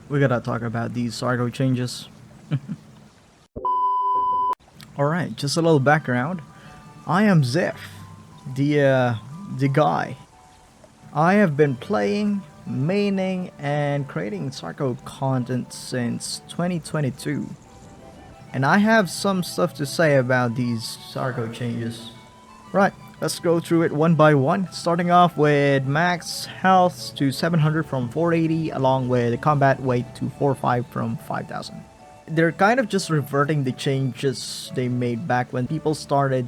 We gotta talk about these Sarco changes. Alright, just a little background. I am Ziff, the guy. I have been playing, maining, and creating Sarco content since 2022. And I have some stuff to say about these Sarco changes. Right, let's go through it one by one, starting off with max health to 700 from 480, along with combat weight to 45 from 5000. They're kind of just reverting the changes they made back when people started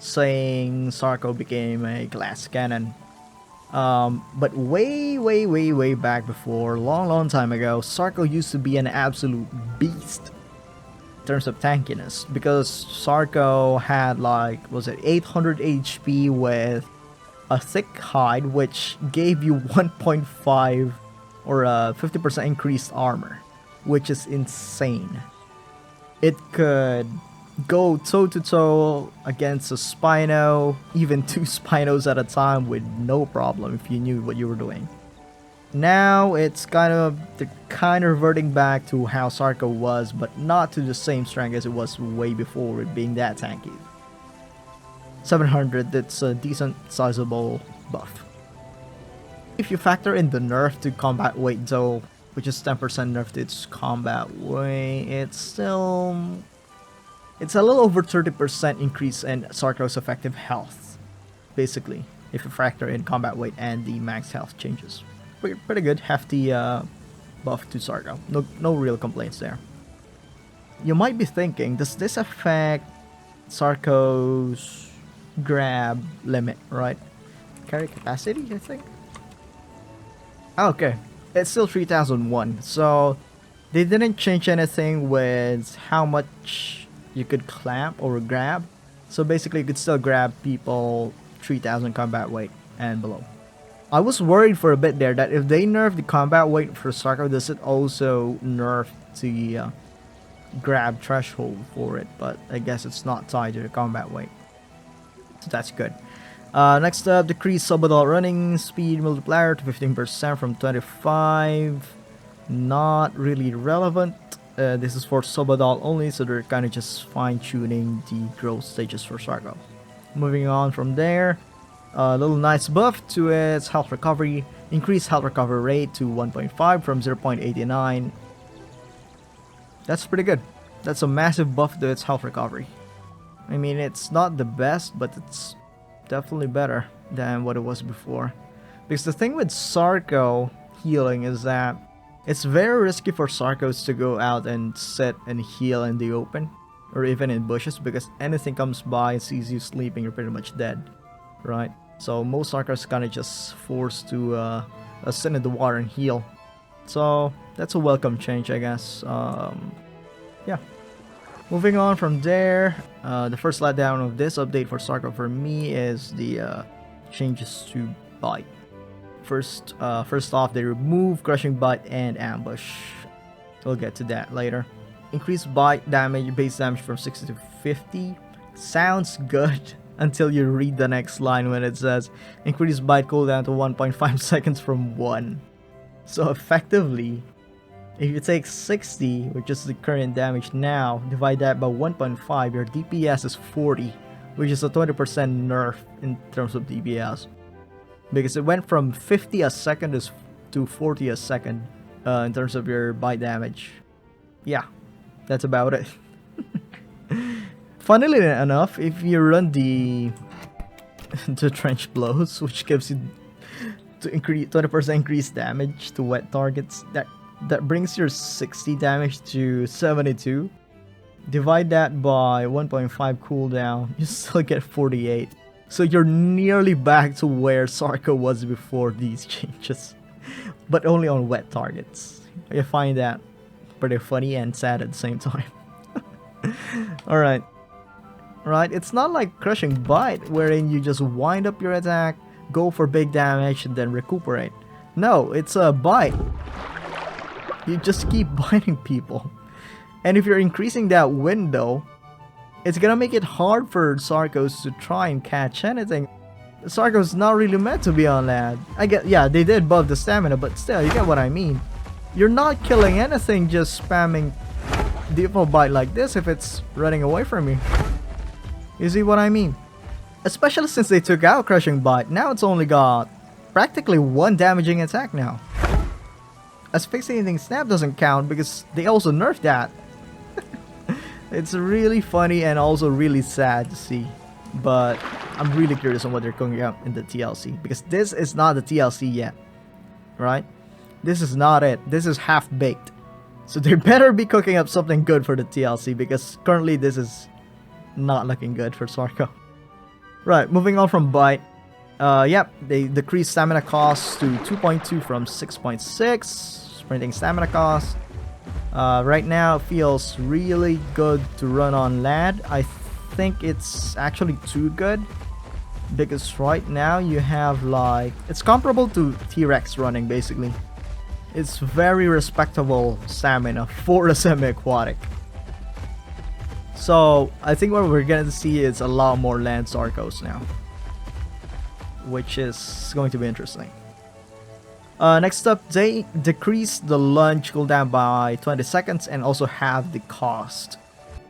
saying Sarco became a glass cannon. But way back before, long time ago, Sarco used to be an absolute beast in terms of tankiness, because Sarco had like, was it 800 HP with a thick hide, which gave you 1.5 or a 50% increased armor, which is insane. It could go toe to toe against a Spino, even 2 Spinos at a time with no problem if you knew what you were doing. Now it's kind of reverting back to how Sarco was, but not to the same strength as it was way before it being that tanky. 700, that's a decent sizable buff. If you factor in the nerf to combat weight though, which is 10% nerf to its combat weight, it's a little over 30% increase in Sarco's effective health, basically, if you factor in combat weight and the max health changes. Pretty good, hefty buff to Sarco. No real complaints there. You might be thinking, does this affect Sarco's grab limit, right? Carry capacity, I think? Okay, it's still 3001, so they didn't change anything with how much you could clamp or grab. So basically you could still grab people 3000 combat weight and below. I was worried for a bit there that if they nerf the combat weight for Sarco, does it also nerf the grab threshold for it, but I guess it's not tied to the combat weight, so that's good. Next up, decrease subadult running speed multiplier to 15% from 25. Not really relevant. This is for subadult only, so they're kind of just fine-tuning the growth stages for Sarco. Moving on from there, a little nice buff to its health recovery. Increased health recovery rate to 1.5 from 0.89. That's pretty good. That's a massive buff to its health recovery. I mean, it's not the best, but it's definitely better than what it was before. Because the thing with Sarco healing is that it's very risky for Sarcos to go out and sit and heal in the open, or even in bushes, because anything comes by and sees you sleeping, you're pretty much dead, right? So most Sarcos kind of just forced to sit in the water and heal. So that's a welcome change, I guess. Yeah. Moving on from there, the first letdown of this update for Sarco for me is the changes to bite. First off, they remove crushing bite and ambush. We'll get to that later. Increase bite damage, base damage from 60 to 50. Sounds good until you read the next line when it says increase bite cooldown to 1.5 seconds from 1. So effectively, if you take 60, which is the current damage now, divide that by 1.5, your DPS is 40, which is a 20% nerf in terms of DPS. Because it went from 50 a second to 40 a second in terms of your bite damage. Yeah, that's about it. Funnily enough, if you run the trench blows, which gives you to increase 20% increased damage to wet targets, that brings your 60 damage to 72. Divide that by 1.5 cooldown, you still get 48. So you're nearly back to where Sarco was before these changes, but only on wet targets. I find that pretty funny and sad at the same time. Alright. Right, it's not like crushing bite, wherein you just wind up your attack, go for big damage, and then recuperate. No, it's a bite. You just keep biting people. And if you're increasing that window, it's gonna make it hard for Sarcos to try and catch anything. Sarco's not really meant to be on that. I get, yeah, they did buff the stamina, but still, you get what I mean. You're not killing anything just spamming default bite like this if it's running away from you. You see what I mean? Especially since they took out crushing bite, now it's only got practically one damaging attack now. Asphyxiating snap doesn't count because they also nerfed that. It's really funny and also really sad to see. But I'm really curious on what they're cooking up in the TLC, because this is not the TLC yet, right? This is not it. This is half-baked. So they better be cooking up something good for the TLC, because currently this is not looking good for Sarco. Right, moving on from bite. Yep, they decreased stamina cost to 2.2 from 6.6. Sprinting stamina cost. Right now it feels really good to run on land. I think it's actually too good, because right now you have like, it's comparable to T-Rex running basically. It's very respectable stamina for a semi-aquatic. So I think what we're gonna see is a lot more land Sarcos now, which is going to be interesting. Next up, they decreased the lunge cooldown by 20 seconds and also halved the cost.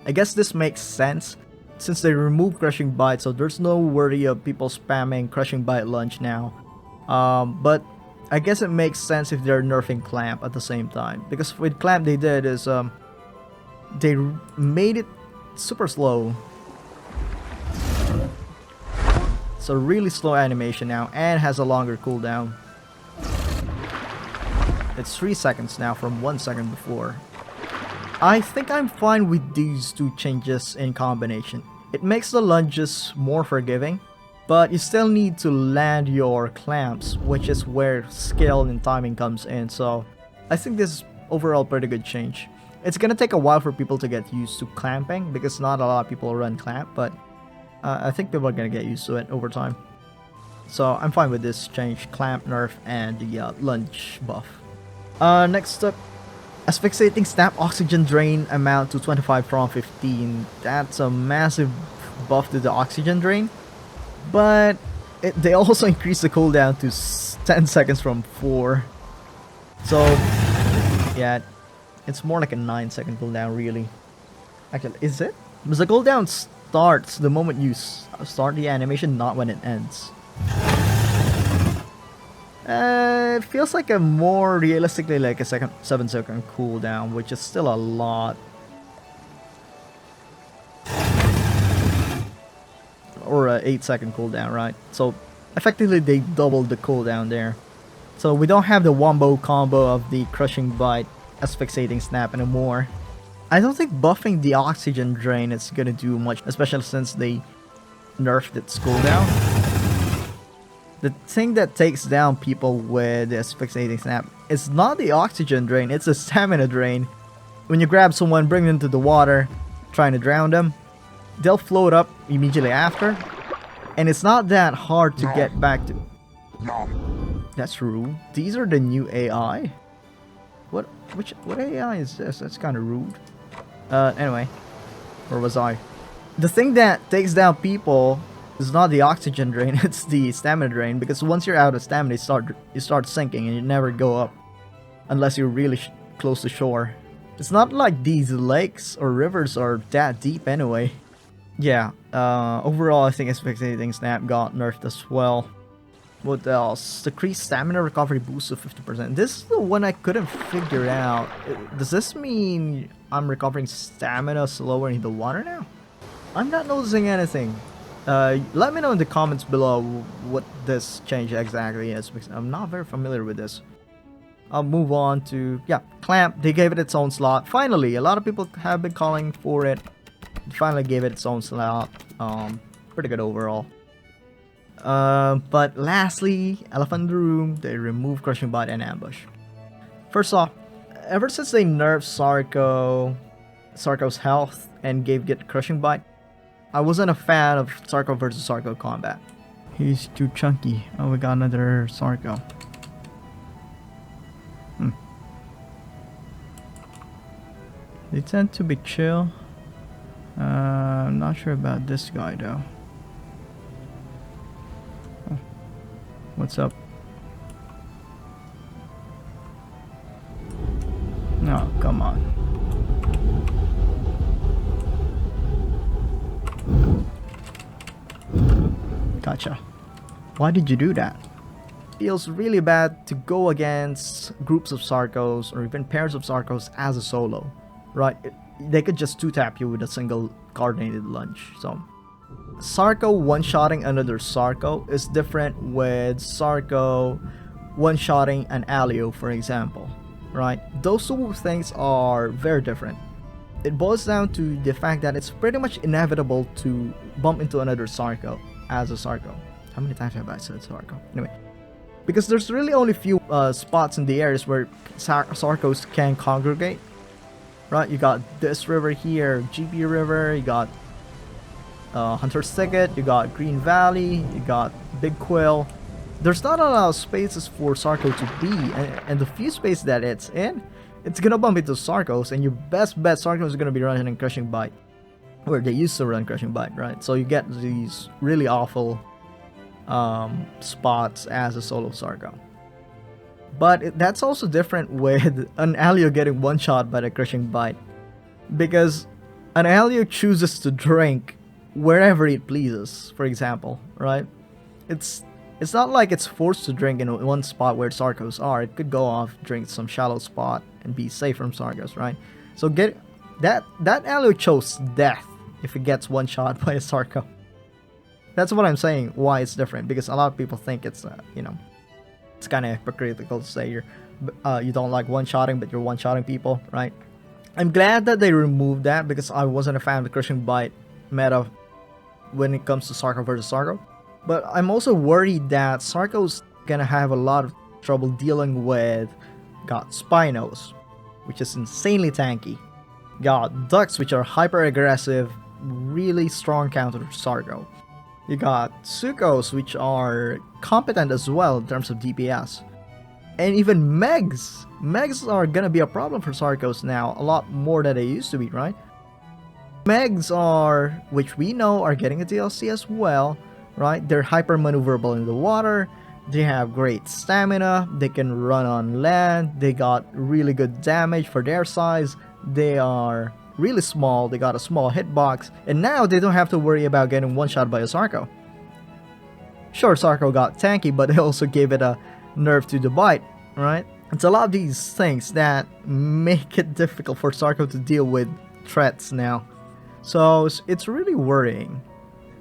I guess this makes sense since they removed crushing bite, so there's no worry of people spamming crushing bite lunge now. But I guess it makes sense if they're nerfing clamp at the same time, because with clamp they did is they made it super slow. It's a really slow animation now and has a longer cooldown. It's 3 seconds now from 1 second before. I think I'm fine with these two changes in combination. It makes the lunges more forgiving, but you still need to land your clamps, which is where skill and timing comes in. So I think this is overall pretty good change. It's gonna take a while for people to get used to clamping, because not a lot of people run clamp, but I think people are gonna get used to it over time. So I'm fine with this change, clamp nerf and the lunge buff. Next up, asphyxiating snap oxygen drain amount to 25 from 15. That's a massive buff to the oxygen drain, but they also increased the cooldown to 10 seconds from 4. So yeah, it's more like a 9-second cooldown really. Actually, is it? Because the cooldown starts the moment you start the animation, not when it ends. It feels like a more realistically like a 7-second cooldown, which is still a lot. Or a 8-second cooldown, right? So effectively they doubled the cooldown there. So we don't have the wombo combo of the crushing bite, asphyxiating snap anymore. I don't think buffing the oxygen drain is gonna do much, especially since they nerfed its cooldown. The thing that takes down people with the asphyxiating snap is not the oxygen drain, it's the stamina drain. When you grab someone, bring them to the water, trying to drown them, they'll float up immediately after, and it's not that hard to get back to. That's rude. These are the new AI? What AI is this? That's kind of rude. Anyway, where was I? The thing that takes down people is not the oxygen drain, it's the stamina drain, because once you're out of stamina, you start sinking and you never go up unless you're really close to shore. It's not like these lakes or rivers are that deep anyway. Yeah, overall I think asphyxiating snap got nerfed as well. What else? Decreased stamina recovery boost to 50%. This is the one I couldn't figure out. Does this mean I'm recovering stamina slower in the water now? I'm not noticing anything. Let me know in the comments below what this change exactly is, because I'm not very familiar with this. I'll move on to, yeah, clamp. They gave it its own slot. Finally, a lot of people have been calling for it. Finally gave it its own slot. Pretty good overall. But lastly, elephant in the room, they removed crushing bite and ambush. First off, ever since they nerfed Sarco's health and gave it crushing bite, I wasn't a fan of Sarco versus Sarco combat. He's too chunky. Oh, we got another Sarco. They tend to be chill. I'm not sure about this guy though. Oh. What's up? Oh, come on. Gotcha. Why did you do that? Feels really bad to go against groups of Sarcos or even pairs of Sarcos as a solo, right? They could just 2-tap you with a single coordinated lunge. So Sarco one-shotting another Sarco is different with Sarco one-shotting an Alio, for example, right? Those two things are very different. It boils down to the fact that it's pretty much inevitable to bump into another Sarco as a Sarco. How many times have I said Sarco? Anyway, because there's really only few spots in the areas where Sarcos can congregate, right? You got this river here, GB River, you got Hunter's Thicket, you got Green Valley, you got Big Quill. There's not a lot of spaces for Sarco to be, and the few space that it's in, it's gonna bump into Sarcos, and your best bet Sarcos is gonna be running Crushing Bite, where they used to run Crushing Bite, right? So you get these really awful spots as a solo Sarco. But that's also different with an Alio getting one shot by the Crushing Bite, because an Alio chooses to drink wherever it pleases, for example, right? It's not like it's forced to drink in one spot where Sarcos are. It could go off, drink some shallow spot, and be safe from Sarcos, right? So get that Alio chose death if it gets one shot by a Sarco. That's what I'm saying, why it's different, because a lot of people think it's, it's kind of hypocritical to say you don't like one-shotting, but you're one-shotting people, right? I'm glad that they removed that, because I wasn't a fan of the Crushing Bite meta when it comes to Sarco versus Sarco. But I'm also worried that Sarco's gonna have a lot of trouble dealing with, got Spinos, which is insanely tanky, got Ducks, which are hyper-aggressive, really strong counter to Sarco. You got Sucos, which are competent as well in terms of DPS. And even Megs. Megs are gonna be a problem for Sarcos now, a lot more than they used to be, right? Megs are, which we know are getting a DLC as well, right? They're hyper maneuverable in the water, they have great stamina, they can run on land, they got really good damage for their size, they are really small, they got a small hitbox, and now they don't have to worry about getting one shot by a Sarco. Sure, Sarco got tanky, but they also gave it a nerf to the bite, right? It's a lot of these things that make it difficult for Sarco to deal with threats now. So it's really worrying.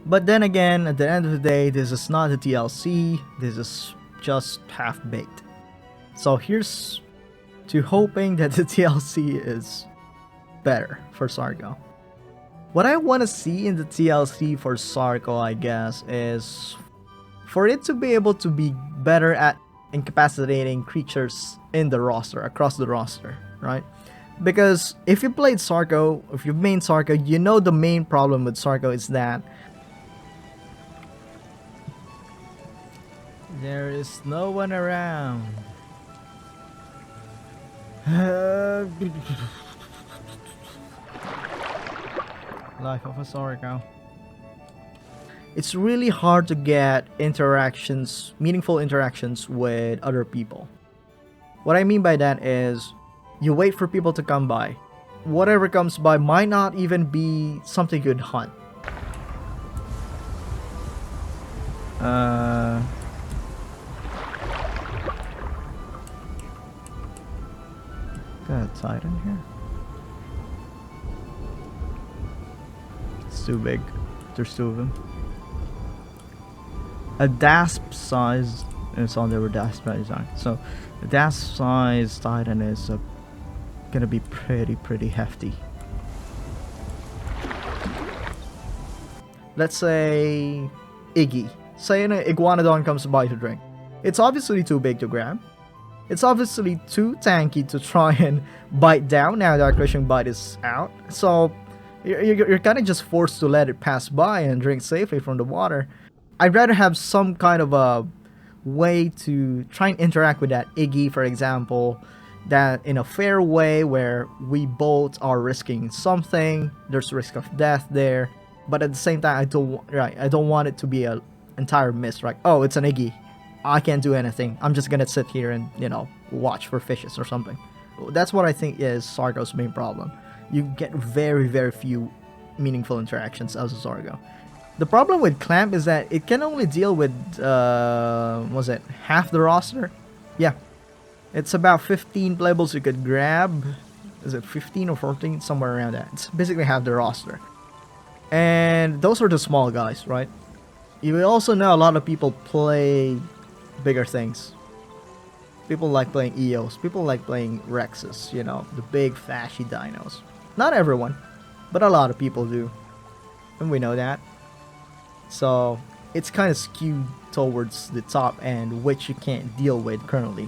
But then again, at the end of the day, this is not a DLC, this is just half-baked. So here's to hoping that the DLC is better for Sarco. What I want to see in the TLC for Sarco, I guess, is for it to be able to be better at incapacitating creatures in the roster, across the roster, right? Because if you played Sarco, if you've main Sarco, you know the main problem with Sarco is that there is no one around. Life of a Sarco. It's really hard to get interactions, meaningful interactions with other people. What I mean by that is, you wait for people to come by. Whatever comes by might not even be something you'd hunt. Got a Titan here? It's too big. There's two of them. A DASP size, it's on there with DASP by design. So the DASP size Titan is gonna be pretty hefty. Let's say Iggy. Say an Iguanodon comes by to drink. It's obviously too big to grab. It's obviously too tanky to try and bite down now that Crushing Bite is out. So you're kind of just forced to let it pass by and drink safely from the water. I'd rather have some kind of a way to try and interact with that Iggy, for example, that in a fair way where we both are risking something. There's risk of death there, but at the same time, I don't want it to be an entire miss. Right? Oh, it's an Iggy. I can't do anything. I'm just gonna sit here and watch for fishes or something. That's what I think is Sarco's main problem. You get very, very few meaningful interactions as a Sarco. The problem with Clamp is that it can only deal with, was it half the roster? Yeah. It's about 15 playables you could grab. Is it 15 or 14? Somewhere around that. It's basically half the roster. And those are the small guys, right? You also know a lot of people play bigger things. People like playing EOs. People like playing Rexes, you know, the big fashy dinos. Not everyone, but a lot of people do. And we know that. So it's kind of skewed towards the top end, which you can't deal with currently.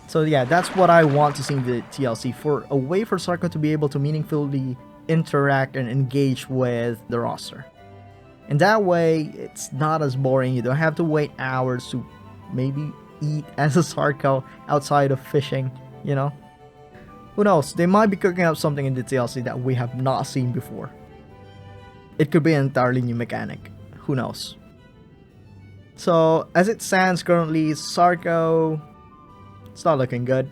So yeah, that's what I want to see in the TLC, for a way for Sarco to be able to meaningfully interact and engage with the roster. And that way, it's not as boring. You don't have to wait hours to maybe eat as a Sarco outside of fishing, you know? Who knows? They might be cooking up something in the TLC that we have not seen before. It could be an entirely new mechanic. Who knows? So, as it stands currently, Sarco, it's not looking good.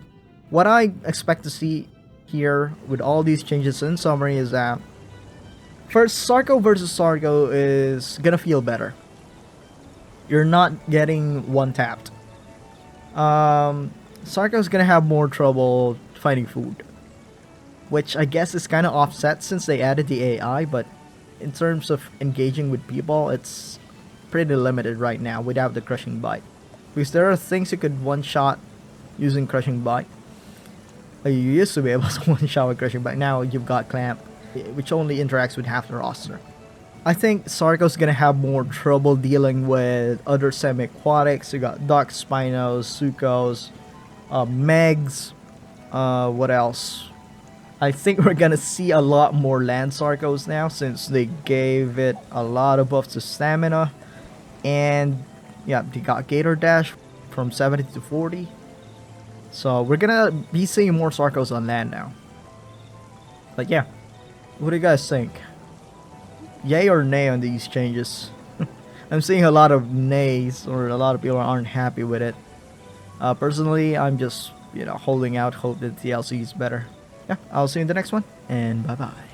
What I expect to see here with all these changes in summary is that first, Sarco versus Sarco is gonna feel better. You're not getting one-tapped. Sarco's gonna have more trouble finding food, which I guess is kind of offset since they added the AI, but in terms of engaging with people, it's pretty limited right now without the crushing bite. Because there are things you could one-shot using crushing bite. You used to be able to one-shot with crushing bite. Now you've got Clamp, which only interacts with half the roster. I think Sarco's gonna have more trouble dealing with other semi-aquatics. You got ducks, spinos, sucos, megs, what else? I think we're gonna see a lot more land Sarcos now, since they gave it a lot of buffs to stamina. And yeah, they got Gator Dash from 70 to 40. So we're gonna be seeing more Sarcos on land now. But yeah, what do you guys think? Yay or nay on these changes? I'm seeing a lot of nays, or a lot of people aren't happy with it. Personally, I'm just, you know, holding out hope that the DLC is better. Yeah, I'll see you in the next one, and bye bye.